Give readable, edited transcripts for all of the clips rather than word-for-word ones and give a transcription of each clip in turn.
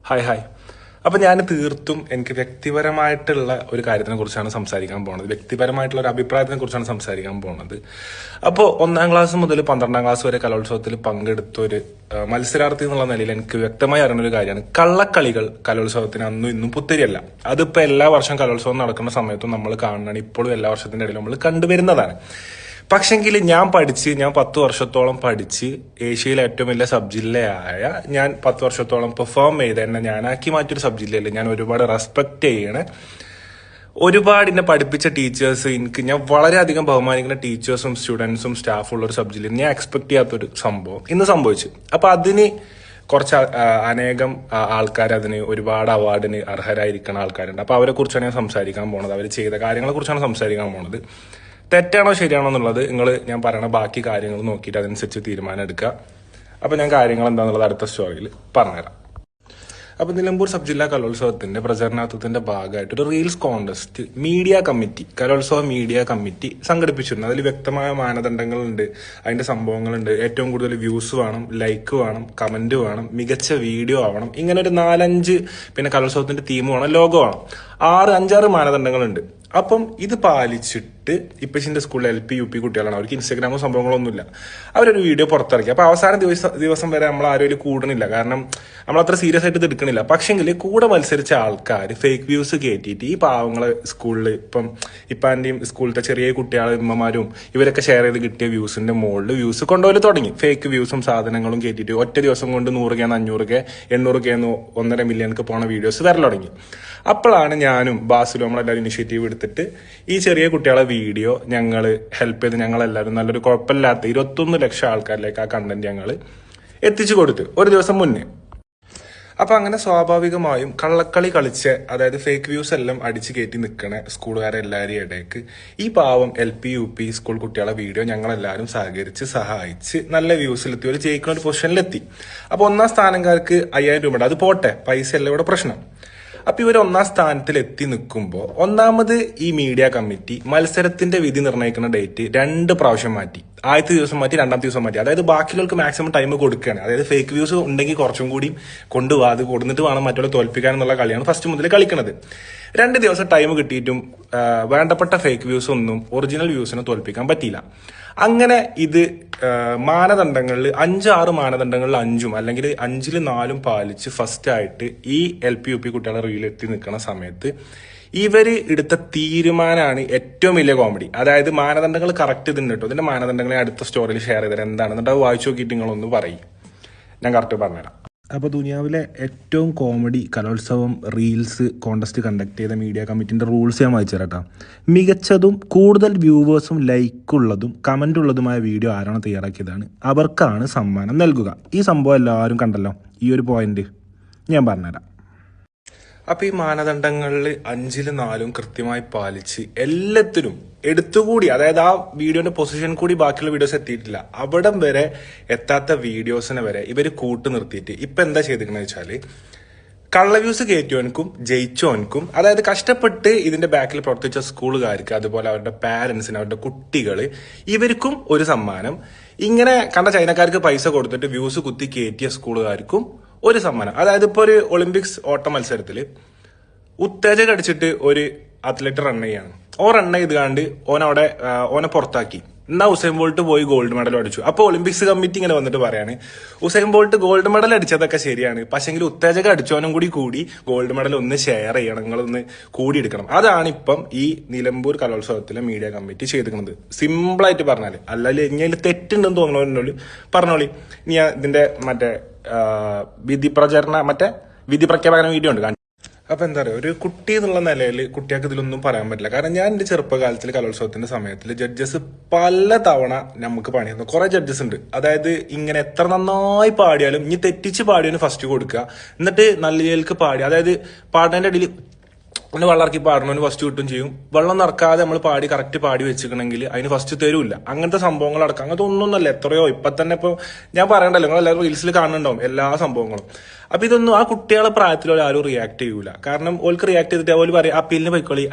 Hi hi. അപ്പം ഞാൻ തീർത്തും എനിക്ക് വ്യക്തിപരമായിട്ടുള്ള ഒരു കാര്യത്തിനെ കുറിച്ചാണ് സംസാരിക്കാൻ പോകുന്നത്. വ്യക്തിപരമായിട്ടുള്ള ഒരു അഭിപ്രായത്തിനെ കുറിച്ചാണ് സംസാരിക്കാൻ പോകുന്നത്. അപ്പോൾ 1-ാം ക്ലാസ് മുതൽ 12-ാം ക്ലാസ് വരെ കലോത്സവത്തിൽ പങ്കെടുത്ത ഒരു മത്സരാർത്ഥി എന്നുള്ള നിലയിൽ എനിക്ക് വ്യക്തമായി അറിയുന്ന ഒരു കാര്യമാണ്, കള്ളക്കളികൾ കലോത്സവത്തിന് അന്നും ഇന്നും പുത്തരിയല്ല. അതിപ്പോൾ എല്ലാ വർഷവും കലോത്സവം നടക്കുന്ന സമയത്തും നമ്മൾ കാണുന്നതാണ്, ഇപ്പോഴും എല്ലാ വർഷത്തിന്റെ ഇടയിൽ നമ്മൾ കണ്ടുവരുന്നതാണ്. പക്ഷെങ്കിൽ ഞാൻ 10 വർഷത്തോളം പഠിച്ച് ഏഷ്യയിലെ ഏറ്റവും വലിയ സബ് ജില്ലയായ ഞാൻ 10 വർഷത്തോളം പെർഫോം ചെയ്ത് എന്നെ ഞാനാക്കി മാറ്റിയൊരു സബ് ജില്ലയിൽ ഞാൻ ഒരുപാട് റെസ്പെക്ട് ചെയ്യണ, ഒരുപാട് എന്നെ പഠിപ്പിച്ച ടീച്ചേഴ്സ്, ഞാൻ വളരെയധികം ബഹുമാനിക്കുന്ന ടീച്ചേഴ്സും സ്റ്റുഡൻസും സ്റ്റാഫും ഉള്ള ഒരു സബ് ജില്ലയിൽ ഞാൻ എക്സ്പെക്ട് ചെയ്യാത്തൊരു സംഭവം ഇന്ന് സംഭവിച്ചു. അപ്പൊ അതിന് കുറച്ച് അനേകം ആൾക്കാർ, അതിന് ഒരുപാട് അവാർഡിന് അർഹരായിരിക്കുന്ന ആൾക്കാരുണ്ട്. അപ്പൊ അവരെ കുറിച്ചാണ് ഞാൻ സംസാരിക്കാൻ പോണത്. അവർ ചെയ്ത കാര്യങ്ങളെ കുറിച്ചാണ് സംസാരിക്കാൻ പോണത്. തെറ്റാണോ ശരിയാണോ എന്നുള്ളത് ഞാൻ പറയണ ബാക്കി കാര്യങ്ങൾ നോക്കിയിട്ട് അതനുസരിച്ച് തീരുമാനം എടുക്കുക. അപ്പൊ ഞാൻ കാര്യങ്ങൾ എന്താണെന്നുള്ളത് അടുത്ത സ്റ്റോറിയിൽ പറഞ്ഞുതരാം. അപ്പൊ നിലമ്പൂർ സബ് ജില്ലാ കലോത്സവത്തിന്റെ പ്രചരണാത്വത്തിന്റെ ഭാഗമായിട്ട് ഒരു റീൽസ് കോൺടെസ്റ്റ് മീഡിയ കമ്മിറ്റി, കലോത്സവ മീഡിയ കമ്മിറ്റി സംഘടിപ്പിച്ചിരുന്നു. അതിൽ വ്യക്തമായ മാനദണ്ഡങ്ങളുണ്ട്, അതിന്റെ സംഭവങ്ങളുണ്ട്. ഏറ്റവും കൂടുതൽ വ്യൂസ് വേണം, ലൈക്ക് വേണം, കമന്റ് വേണം, മികച്ച വീഡിയോ ആവണം, ഇങ്ങനെ ഒരു 4-5, പിന്നെ കലോത്സവത്തിന്റെ തീം വേണം, ലോഗോ വേണം, 6-5 മാനദണ്ഡങ്ങളുണ്ട്. അപ്പം ഇത് പാലിച്ചിട്ട് ഇപ്പച്ചിന്റെ സ്കൂളിൽ LP UP കുട്ടികളാണ്, അവർക്ക് ഇൻസ്റ്റാഗ്രാമോ സംഭവങ്ങളൊന്നുമില്ല. അവരൊരു വീഡിയോ പുറത്തിറക്കി. അപ്പൊ അവസാന ദിവസം വരെ നമ്മൾ ആരും കൂടണില്ല, കാരണം നമ്മൾ അത്ര സീരിയസ് ആയിട്ട് ഇത് എടുക്കണില്ല. പക്ഷെങ്കിൽ കൂടെ മത്സരിച്ച ആൾക്കാർ ഫേക്ക് വ്യൂസ് കയറ്റിയിട്ട് ഈ പാവങ്ങളെ സ്കൂളിൽ ഇപ്പാന്റെയും സ്കൂളിലത്തെ ചെറിയ കുട്ടികളും ഉമ്മമാരും ഇവരൊക്കെ ഷെയർ ചെയ്ത് കിട്ടിയ വ്യൂസിന്റെ മുകളിൽ വ്യൂസ് കൊണ്ടുപോയി തുടങ്ങി. ഫേക്ക് വ്യൂസും സാധനങ്ങളും കയറ്റിയിട്ട് ഒറ്റ ദിവസം കൊണ്ട് 100K 500K 800K 1.5 മില്യണിക്ക് പോണ വീഡിയോസ് വരൽ തുടങ്ങി. അപ്പോഴാണ് ഞാനും ബാസിലും നമ്മളെല്ലാവരും ഇനിഷ്യേറ്റീവ് എടുത്തിട്ട് ഈ ചെറിയ കുട്ടികളെ വീഡിയോ ഞങ്ങൾ ഹെൽപ്പ് ചെയ്ത് ഞങ്ങളെല്ലാവരും നല്ലൊരു കുഴപ്പമില്ലാത്ത 21 ലക്ഷം ആൾക്കാരിലേക്ക് ആ കണ്ടന്റ് ഞങ്ങൾ എത്തിച്ചു കൊടുത്തു ഒരു ദിവസം മുന്നേ. അപ്പൊ അങ്ങനെ സ്വാഭാവികമായും കള്ളക്കളി കളിച്ച്, അതായത് ഫേക്ക് വ്യൂസ് എല്ലാം അടിച്ചു കയറ്റി നിൽക്കണ സ്കൂളുകാരെല്ലാവരും ഇടയ്ക്ക് ഈ പാവം LP UP സ്കൂൾ കുട്ടികളെ വീഡിയോ ഞങ്ങളെല്ലാവരും സഹകരിച്ച് സഹായിച്ച് നല്ല വ്യൂസിലെത്തി ഒരു ജയിക്കുന്ന ഒരു പൊസിഷനിലെത്തി. അപ്പൊ 1-ാം സ്ഥാനക്കാർക്ക് 5000 രൂപ ഉണ്ട്. അത് പോട്ടെ, പൈസ അല്ല ഇവിടെ പ്രശ്നം. അപ്പൊ ഇവർ 1-ാം സ്ഥാനത്തിൽ എത്തി നിൽക്കുമ്പോൾ ഒന്നാമത് ഈ മീഡിയ കമ്മിറ്റി മത്സരത്തിന്റെ വിധി നിർണ്ണയിക്കുന്ന ഡേറ്റ് 2 പ്രാവശ്യം മാറ്റി. ആദ്യത്തെ ദിവസം മാറ്റി, 2-ാമത്തെ ദിവസം മാറ്റി. അതായത് ബാക്കിയുള്ളവർക്ക് മാക്സിമം ടൈം കൊടുക്കുകയാണ്. അതായത് ഫേക്ക് വ്യൂസ് ഉണ്ടെങ്കിൽ കുറച്ചും കൂടി കൊണ്ടുപോകാം, അത് കൊടുത്തിട്ട് വേണം മറ്റുള്ള തോൽപ്പിക്കാൻ എന്നുള്ള കളിയാണ് ഫസ്റ്റ് മുതൽ കളിക്കുന്നത്. 2 ദിവസം ടൈം കിട്ടിയിട്ടും വേണ്ടപ്പെട്ട ഫേക്ക് വ്യൂസ് ഒന്നും ഒറിജിനൽ വ്യൂസിനെ തോൽപ്പിക്കാൻ പറ്റിയില്ല. അങ്ങനെ ഇത് മാനദണ്ഡങ്ങളിൽ 5-6 മാനദണ്ഡങ്ങളിൽ 5-ഉം അല്ലെങ്കിൽ 5-ൽ 4-ഉം പാലിച്ച് ഫസ്റ്റ് ആയിട്ട് ഈ LP UP കുട്ടികളെ റീലെത്തി നിൽക്കുന്ന സമയത്ത് ഇവര് എടുത്ത തീരുമാനമാണ് ഏറ്റവും വലിയ കോമഡി. അതായത് മാനദണ്ഡങ്ങൾ കറക്റ്റ് ഇതിന് കേട്ടോ. ഇതിന്റെ മാനദണ്ഡങ്ങളെ അടുത്ത സ്റ്റോറിയിൽ ഷെയർ ചെയ്തത് എന്താണെന്നിട്ട് അത് വായിച്ചു നോക്കിയിട്ട് നിങ്ങളൊന്ന് പറയും, ഞാൻ കറക്റ്റ് പറഞ്ഞുതരാം. അപ്പോൾ ദുനിയാവിലെ ഏറ്റവും കോമഡി കലോത്സവം റീൽസ് കോൺടെസ്റ്റ് കണ്ടക്ട് ചെയ്ത മീഡിയ കമ്മിറ്റിൻ്റെ റൂൾസ് ഞാൻ വായിച്ചു തരാം. മികച്ചതും കൂടുതൽ വ്യൂവേഴ്സും ലൈക്കുള്ളതും കമൻ്റ് ഉള്ളതുമായ വീഡിയോ ആരാണ് തയ്യാറാക്കിയതാണ് അവർക്കാണ് സമ്മാനം നൽകുക. ഈ സംഭവം എല്ലാവരും കണ്ടല്ലോ, ഈ ഒരു പോയിന്റ് ഞാൻ പറഞ്ഞുതരാം. അപ്പോൾ ഈ മാനദണ്ഡങ്ങളിൽ 5-ൽ 4-ഉം കൃത്യമായി പാലിച്ച് എല്ലാത്തിനും എടുത്തുകൂടി, അതായത് ആ വീഡിയോന്റെ പൊസിഷൻ കൂടി ബാക്കിയുള്ള വീഡിയോസ് എത്തിയിട്ടില്ല, അവിടം വരെ എത്താത്ത വീഡിയോസിനെ വരെ ഇവർ കൂട്ടു നിർത്തിയിട്ട് ഇപ്പൊ എന്താ ചെയ്തിരിക്കുന്നത് വെച്ചാല് കള്ള വ്യൂസ് കയറ്റിയവനക്കും ജയിച്ചവനക്കും, അതായത് കഷ്ടപ്പെട്ട് ഇതിന്റെ ബാക്കിൽ പ്രവർത്തിച്ച സ്കൂളുകാർക്ക്, അതുപോലെ അവരുടെ പാരന്റ്സിന്, അവരുടെ കുട്ടികള്, ഇവർക്കും ഒരു സമ്മാനം. ഇങ്ങനെ കണ്ട ചൈനക്കാർക്ക് പൈസ കൊടുത്തിട്ട് വ്യൂസ് കുത്തി കയറ്റിയ സ്കൂളുകാർക്കും ഒരു സമ്മാനം. അതായത് ഇപ്പൊ ഒരു ഒളിമ്പിക്സ് ഓട്ട മത്സരത്തില് ഉത്തേജകം അടിച്ചിട്ട് ഒരു അത്ലറ്റ് റൺ ചെയ്യാണ്, റൺ ചെയ്തുകാണ്ട് ഓനെ പുറത്താക്കി. എന്നാ ഉസൈൻ ബോൾട്ട് പോയി ഗോൾഡ് മെഡൽ അടിച്ചു. അപ്പൊ ഒളിമ്പിക്സ് കമ്മിറ്റി ഇങ്ങനെ വന്നിട്ട് പറയാണ്, ഉസൈൻ ബോൾട്ട് ഗോൾഡ് മെഡൽ അടിച്ചതൊക്കെ ശരിയാണ്, പക്ഷെങ്കിൽ ഉത്തേജകം അടിച്ചവനും കൂടി ഗോൾഡ് മെഡൽ ഒന്ന് ഷെയർ ചെയ്യണം, നിങ്ങളൊന്ന് കൂടി എടുക്കണം. അതാണ് ഇപ്പം ഈ നിലമ്പൂർ കലോത്സവത്തിലെ മീഡിയ കമ്മിറ്റി ചെയ്തിരിക്കുന്നത്. സിമ്പിളായിട്ട് പറഞ്ഞാല്, അല്ലെങ്കിൽ ഇനി തെറ്റുണ്ടെന്ന് തോന്നണോന്നോളി പറഞ്ഞോളി. ഇനി ഇതിന്റെ വിധി പ്രഖ്യാപന വീഡിയോ ഉണ്ട്. അപ്പൊ എന്താ പറയുക, ഒരു കുട്ടി എന്നുള്ള നിലയിൽ കുട്ടികൾക്ക് ഇതിലൊന്നും പറയാൻ പറ്റില്ല. കാരണം ഞാൻ എന്റെ ചെറുപ്പകാലത്തിൽ കലോത്സവത്തിന്റെ സമയത്തിൽ ജഡ്ജസ് പല തവണ നമുക്ക് പണിയുന്നു. കുറെ ജഡ്ജസ് ഉണ്ട്, അതായത് ഇങ്ങനെ എത്ര നന്നായി പാടിയാലും ഇനി തെറ്റിച്ച് പാടിയതിന് ഫസ്റ്റ് കൊടുക്കുക, എന്നിട്ട് നല്ല രീതിക്ക് പാടി, അതായത് പാടുന്നതിന്റെ ഇടയിൽ ഒന്ന് വെള്ളം ഇറക്കി പാടണവന് ഫസ്റ്റ് കിട്ടും ചെയ്യും. വെള്ളം നിറക്കാതെ നമ്മൾ പാടി കറക്റ്റ് പാടി വെച്ചിട്ടുണ്ടെങ്കിൽ അതിന് ഫസ്റ്റ് തരൂല്ല. അങ്ങനത്തെ സംഭവങ്ങൾ അടക്കം, അങ്ങനത്തെ ഒന്നൊന്നല്ല, എത്രയോ ഇപ്പൊ തന്നെ ഇപ്പൊ ഞാൻ പറയണ്ടല്ലോ, നിങ്ങൾ എല്ലാവരും റീൽസിൽ കാണുന്നുണ്ടാവും എല്ലാ സംഭവങ്ങളും. അപ്പൊ ഇതൊന്നും ആ കുട്ടികളെ പ്രായത്തിൽ ആരും റിയാക്ട് ചെയ്യൂല. കാരണം ഓൾക്ക് റിയാക്ട് ചെയ്തിട്ട് അതുപോലെ പറയും അപ്പീലിന്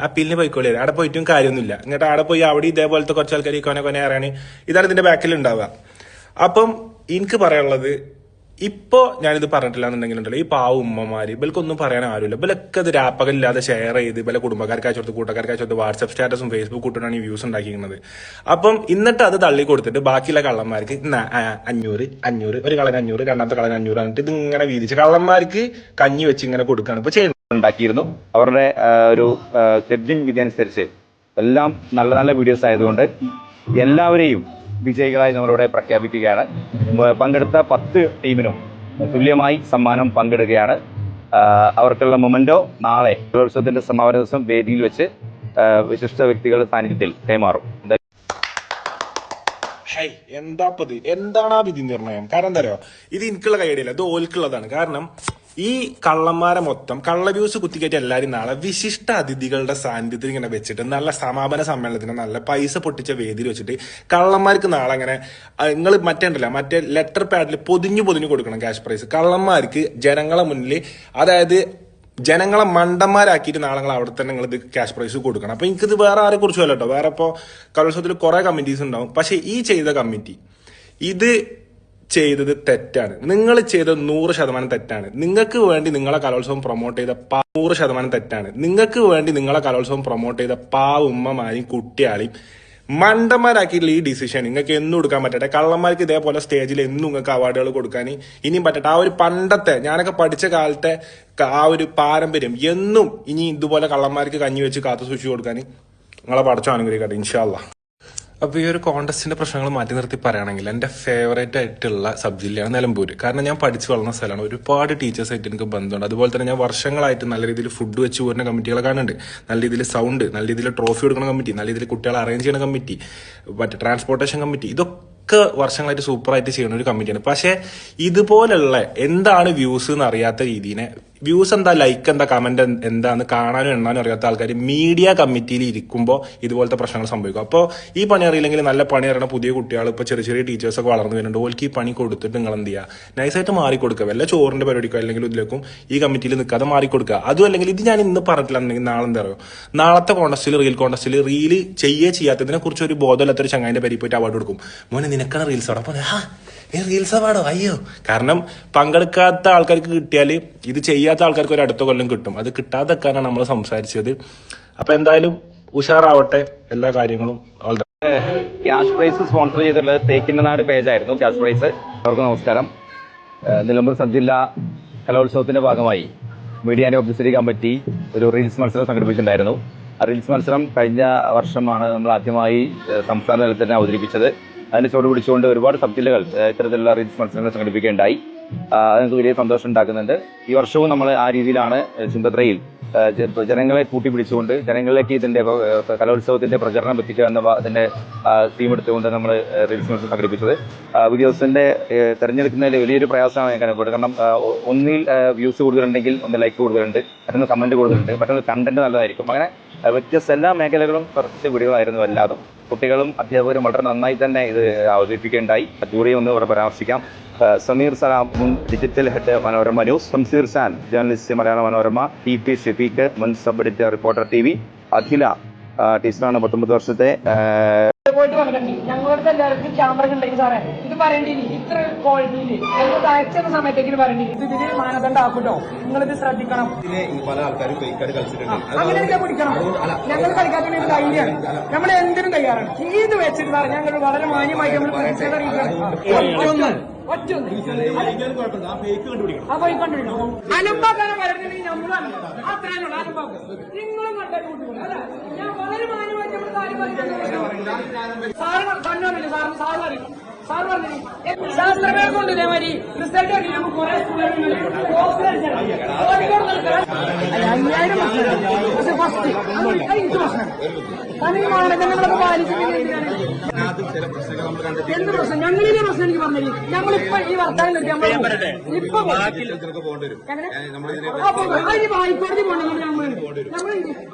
പോയിക്കോളി അവിടെ പോയിട്ടും കാര്യമൊന്നുമില്ല. എന്നിട്ട് അവിടെ പോയി അവിടെ ഇതേപോലത്തെ കുറച്ച് ആൾക്കാർ കൊനെ അറിയാണ്, ഇതാണ് ഇതിന്റെ ബാക്കിൽ ഉണ്ടാവുക. അപ്പം എനിക്ക് പറയാനുള്ളത്, ഇപ്പോ ഞാനിത് പറഞ്ഞിട്ടില്ല എന്നുണ്ടെങ്കിലുണ്ടല്ലോ ഈ പാവ ഉമ്മമാര് ഇവൽക്കൊന്നും പറയാൻ ആരുമില്ല ഇവലൊക്കെ ഇത് രാപ്പകലില്ലാതെ ഷെയർ ചെയ്ത് ഇവലെ കുടുംബക്കാർക്ക് അയച്ചോടുത്ത് കൂട്ടക്കാർക്ക് അയച്ചോടുത്ത് വാട്സ്ആപ്പ് സ്റ്റാറ്റസും ഫേസ്ബുക്ക് ഇട്ടിട്ടാണ് ഈ വ്യൂസ് ഉണ്ടാക്കിയിരുന്നത്. അപ്പം എന്നിട്ട് അത് തള്ളി കൊടുത്തിട്ട് ബാക്കിയുള്ള കള്ളന്മാർക്ക് 500 ഒരു കളന് 500 രണ്ടാമത്തെ കളന് 500 എന്നിട്ട് ഇത് ഇങ്ങനെ വീതിച്ച് കള്ളന്മാർക്ക് കഞ്ഞി വെച്ച് ഇങ്ങനെ കൊടുക്കുകയാണ് ഇപ്പൊ ചെയ്യുന്നത്. ഉണ്ടാക്കിയിരുന്നു. അവരുടെ ഒരു ജഡ്ജിങ് വിധി അനുസരിച്ച് എല്ലാം നല്ല നല്ല വീഡിയോസ് ആയതുകൊണ്ട് എല്ലാവരെയും വിജയികളായി നമ്മളിവിടെ പ്രഖ്യാപിക്കുകയാണ്. പങ്കെടുത്ത 10 ടീമിനും തുല്യമായി സമ്മാനം പങ്കെടുക്കുകയാണ്. അവർക്കുള്ള മൊമെന്റോ നാളെ കലോത്സവത്തിന്റെ സമാപന ദിവസം വേദിയിൽ വെച്ച് വിശിഷ്ട വ്യക്തികളുടെ സാന്നിധ്യത്തിൽ കൈമാറും. എന്താണ് ആ വിധി നിർണയം? കാരണം എന്താ പറയുക, ഇത് എനിക്കുള്ള കൈയടിയില്ല, ഇത് ഓൽക്കുള്ളതാണ്. കാരണം ഈ കള്ളന്മാരെ മൊത്തം കള്ള വ്യൂസ് കുത്തിക്കയറ്റി എല്ലാവരും നാളെ വിശിഷ്ട അതിഥികളുടെ സാന്നിധ്യത്തിൽ ഇങ്ങനെ വെച്ചിട്ട് നല്ല സമാപന സമ്മേളനത്തിന് നല്ല പൈസ പൊട്ടിച്ച വേദിയിൽ വെച്ചിട്ട് കള്ളന്മാർക്ക് നാളെ അങ്ങനെ നിങ്ങൾ മറ്റേ ലെറ്റർ പാഡിൽ പൊതിഞ്ഞു കൊടുക്കണം ക്യാഷ് പ്രൈസ്. കള്ളന്മാർക്ക് ജനങ്ങളെ മുന്നിൽ, അതായത് ജനങ്ങളെ മണ്ടന്മാരാക്കിയിട്ട് നാളെ അവിടെ തന്നെ നിങ്ങൾ ഇത് ക്യാഷ് പ്രൈസ് കൊടുക്കണം. അപ്പൊ എനിക്കിത് വേറെ ആരെ കുറിച്ചും അല്ല കേട്ടോ. വേറെ ഇപ്പോൾ കലോത്സവത്തിൽ കുറെ കമ്മിറ്റീസ് ഉണ്ടാവും. പക്ഷെ ഈ ചെയ്ത കമ്മിറ്റി ഇത് ചെയ്തത് തെറ്റാണ്. നിങ്ങൾ ചെയ്തത് 100% തെറ്റാണ്. നിങ്ങൾക്ക് വേണ്ടി നിങ്ങളെ കലോത്സവം പ്രൊമോട്ട് ചെയ്ത 100% തെറ്റാണ്. നിങ്ങൾക്ക് വേണ്ടി നിങ്ങളെ കലോത്സവം പ്രൊമോട്ട് ചെയ്ത ഉമ്മമാരെയും കുട്ടിയാളെയും മണ്ടന്മാരാക്കിയിട്ടുള്ള ഈ ഡിസിഷൻ നിങ്ങൾക്ക് എന്നും കൊടുക്കാൻ പറ്റട്ടെ. കള്ളന്മാർക്ക് ഇതേപോലെ സ്റ്റേജിൽ എന്നും നിങ്ങൾക്ക് അവാർഡുകൾ കൊടുക്കാൻ ഇനിയും പറ്റട്ടെ. ആ ഒരു പണ്ടത്തെ ഞാനൊക്കെ പഠിച്ച കാലത്തെ ആ ഒരു പാരമ്പര്യം എന്നും ഇനി ഇതുപോലെ കള്ളന്മാർക്ക് കഞ്ഞി വെച്ച് കാത്തു സൂക്ഷിച്ചു കൊടുക്കാൻ നിങ്ങളെ പഠിച്ച അനുഗ്രഹിക്കട്ടെ ഇൻഷാ അല്ലാഹ്. അപ്പൊ ഈ ഒരു കോൺടെസ്റ്റിന്റെ പ്രശ്നങ്ങൾ മാറ്റി നിർത്തി പറയുകയാണെങ്കിൽ എന്റെ ഫേവറേറ്റ് ആയിട്ടുള്ള സബ് ജില്ലയാണ് നിലമ്പൂര്. കാരണം ഞാൻ പഠിച്ചു വളർന്ന സ്ഥലമാണ്. ഒരുപാട് ടീച്ചേഴ്സായിട്ട് എനിക്ക് ബന്ധമുണ്ട്. അതുപോലെ തന്നെ ഞാൻ വർഷങ്ങളായിട്ട് നല്ല രീതിയിൽ ഫുഡ് വെച്ച് പോരുന്ന കമ്മിറ്റികളെ കാണുന്നുണ്ട്. നല്ല രീതിയിൽ സൗണ്ട്, നല്ല രീതിയിൽ ട്രോഫി കൊടുക്കുന്ന കമ്മിറ്റി, നല്ല രീതിയിൽ കുട്ടികളെ അറേഞ്ച് ചെയ്യുന്ന കമ്മിറ്റി, മറ്റേ ട്രാൻസ്പോർട്ടേഷൻ കമ്മിറ്റി, ഇതൊക്കെ വർഷങ്ങളായിട്ട് സൂപ്പറായിട്ട് ചെയ്യുന്ന ഒരു കമ്മിറ്റിയാണ്. പക്ഷെ ഇതുപോലുള്ള എന്താണ് വ്യൂസ് എന്ന് അറിയാത്ത രീതിനെ, വ്യൂസ് എന്താ, ലൈക്ക് എന്താ, കമന്റ് എന്താന്ന് കാണാനും എണ്ണാനും അറിയാത്ത ആൾക്കാർ മീഡിയ കമ്മിറ്റിയിൽ ഇരിക്കുമ്പോൾ ഇതുപോലത്തെ പ്രശ്നങ്ങൾ സംഭവിക്കും. അപ്പോൾ ഈ പണി അറിയില്ലെങ്കിൽ നല്ല പണി അറിയണ പുതിയ കുട്ടികൾ, ഇപ്പോൾ ചെറിയ ടീച്ചേഴ്സൊക്കെ വളർന്നു വരുന്നുണ്ട്. ഓൽക്ക് ഈ പണി കൊടുത്തിട്ട് നിങ്ങൾ എന്ത് ചെയ്യുക, നൈസായിട്ട് മാറിക്കൊടുക്കുക. വല്ല ചോറിന്റെ പരിപാടിക്കോ അല്ലെങ്കിൽ ഇതിലേക്കും ഈ കമ്മിറ്റിയിൽ നിൽക്കാതെ മാറിക്കൊടുക്കുക. അതും അല്ലെങ്കിൽ ഇത് ഞാൻ ഇന്ന് പറഞ്ഞിട്ടില്ലെങ്കിൽ നാളെ എന്താ പറയുക, നാളത്തെ റീൽ കോൺടെസ്റ്റിൽ റീല് ചെയ്യാത്തതിനെ കുറിച്ച് ഒരു ബോധമില്ലാത്തൊരു ചങ്ങായിന്റെ പേരിൽ പോയിട്ട് അവാർഡ് കൊടുക്കും. മോനെ നിനക്കാണ് റീൽസ് ആണ്. അപ്പോൾ റീൽസ് അവാർഡോ അയ്യോ. കാരണം പങ്കെടുക്കാത്ത ആൾക്കാർക്ക് കിട്ടിയാൽ ഇത് ചെയ്യാത്ത ആൾക്കാർക്ക് ഒരു അടുത്ത കൊല്ലം കിട്ടും. അത് കിട്ടാതെക്കാനാണ് നമ്മൾ സംസാരിച്ചത്. അപ്പൊ എന്തായാലും ഉഷാറാവട്ടെ എല്ലാ കാര്യങ്ങളും. ക്യാഷ് പ്രൈസ് സ്പോൺസർ ചെയ്തിട്ടുള്ളത് തേക്കിന്റെ നാട് പേജായിരുന്നു. ക്യാഷ് പ്രൈസ് അവർക്ക് നമസ്കാരം. നിലമ്പൂർ സബ് ജില്ലാ കലോത്സവത്തിന്റെ ഭാഗമായി മീഡിയ ആൻഡ് പബ്ലിസിറ്റി കമ്മിറ്റി ഒരു റീൽസ് മത്സരം സംഘടിപ്പിച്ചിട്ടുണ്ടായിരുന്നു. ആ റീൽസ് മത്സരം കഴിഞ്ഞ വർഷമാണ് നമ്മൾ ആദ്യമായി സംസ്ഥാന തലത്തിൽ തന്നെ അവതരിപ്പിച്ചത്. അതിന് ചുവട് പിടിച്ചുകൊണ്ട് ഒരുപാട് സബ് ജില്ലകൾ ഇത്തരത്തിലുള്ള റീൽസ് മത്സരങ്ങൾ സംഘടിപ്പിക്കുകയുണ്ടായി. അതിന് വലിയ സന്തോഷം ഉണ്ടാക്കുന്നുണ്ട്. ഈ വർഷവും നമ്മൾ ആ രീതിയിലാണ് ചുങ്കത്രയിൽ ജനങ്ങളെ കൂട്ടിപ്പിടിച്ചുകൊണ്ട് ജനങ്ങളിലേക്ക് ഇതിന്റെ കലോത്സവത്തിന്റെ പ്രചരണം എത്തിക്കുക എന്ന അതിന്റെ തീം എടുത്തുകൊണ്ട് നമ്മൾ റീൽസ് മത്സരം സംഘടിപ്പിച്ചത്. വീഡിയോസിന്റെ തെരഞ്ഞെടുക്കുന്നതിൽ വലിയൊരു പ്രയാസമാണ് ഞാൻ കണ്ടത്. കാരണം ഒന്നിൽ വ്യൂസ് കൂടുതലുണ്ടെങ്കിൽ ഒന്ന് ലൈക്ക് കൂടുതലുണ്ട്, മറ്റൊന്ന് കമന്റ് കൂടുതലുണ്ട്, മറ്റൊന്ന് കണ്ടന്റ് നല്ലതായിരിക്കും. അങ്ങനെ വ്യത്യസ്ത എല്ലാ മേഖലകളും കുറച്ച് വീഡിയോകളായിരുന്നു. എല്ലാതും കുട്ടികളും അധ്യാപകരും വളരെ നന്നായി തന്നെ ഇത് അവതരിപ്പിക്കുകയുണ്ടായി. ജൂറിയെ ഒന്ന് ഇവിടെ പരാമർശിക്കാം. സമീർ സലാം, മുൻ digital head Manorama news. Samseer Shan, journalist Malayala Manorama. TP Shefeeq, മുൻ sub editor reporter TV. Akhila ടീച്ചറാണ്, 19 വർഷത്തെ. ഞങ്ങളുടെ എല്ലാവർക്കും ക്യാമറ ഉണ്ടെങ്കിൽ സാറേ ഇത് പറയേണ്ടി ഇത്ര ക്വാളിറ്റിയില് ഞങ്ങൾക്ക് അയച്ച സമയത്തേക്ക് പറയേണ്ടി ഇതിന് മാനദണ്ഡം ആക്കൂട്ടോ. നിങ്ങളിത് ശ്രദ്ധിക്കണം. പല ആൾക്കാരും അങ്ങനെയൊക്കെ പിടിക്കണം. ഞങ്ങൾ കളിക്കാത്ത ധൈര്യമാണ്, നമ്മൾ എന്തിനും തയ്യാറാണ്. ഇത് വെച്ചിട്ട് സാറേ ഞങ്ങൾ വളരെ മാന്യമായിട്ട് നമ്മൾ അലമ്പാക്കാനെ വരണമെങ്കിൽ നമ്മളും അത്രയുള്ള അലമ്പാക്കും നിങ്ങളും കണ്ടു. ഞാൻ വളരെ മാന്യമായിട്ട് നമ്മൾ കാര്യം സാറ് കണ്ണാറില്ല. സാറ് പറയും, സാർ പറഞ്ഞു ശാസ്ത്രമേ കൊണ്ട് ഇതേമാതിരി റിസൾട്ട് കുറെ സ്കൂളുകളിൽ 5000 പക്ഷെ ഫസ്റ്റ് കാരണം ഈ മാനദണ്ഡങ്ങളൊക്കെ പാലിച്ചിട്ടുണ്ടെങ്കിൽ എന്ത് പ്രശ്നം ഞങ്ങളിലെ പ്രശ്നം എനിക്ക് പറഞ്ഞു. ഞങ്ങളിപ്പോ ഈ വർത്താനം കിട്ടി ഇപ്പൊ ഹൈക്കോടതി പോകണമെങ്കിൽ നമ്മൾ